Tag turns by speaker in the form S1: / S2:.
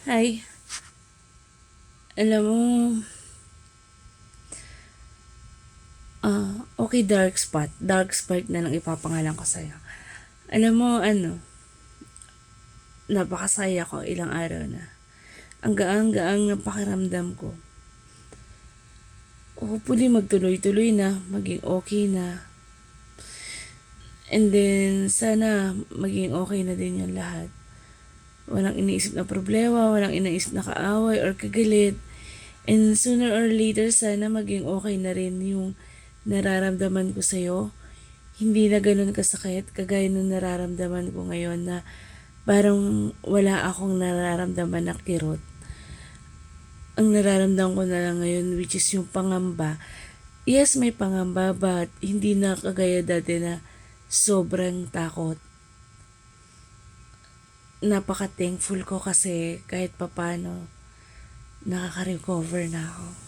S1: Hi, alam mo, okay, dark spot na lang ipapangalan ko sa'yo. Alam mo, napakasaya ko ilang araw na. Ang gaang-gaang ng pakiramdam ko. Hopefully magtuloy-tuloy na, maging okay na. And then, sana maging okay na din yung lahat. Walang iniisip na problema, walang iniisip na kaaway or kagalit. And sooner or later, sana maging okay na rin yung nararamdaman ko sa'yo. Hindi na ganun kasakit, kagaya nung nararamdaman ko ngayon na parang wala akong nararamdaman na kirot. Ang nararamdaman ko na lang ngayon, which is yung pangamba. Yes, may pangamba, but hindi na kagaya dati na sobrang takot. Napaka-thankful ko kasi kahit papano nakaka-recover na ako.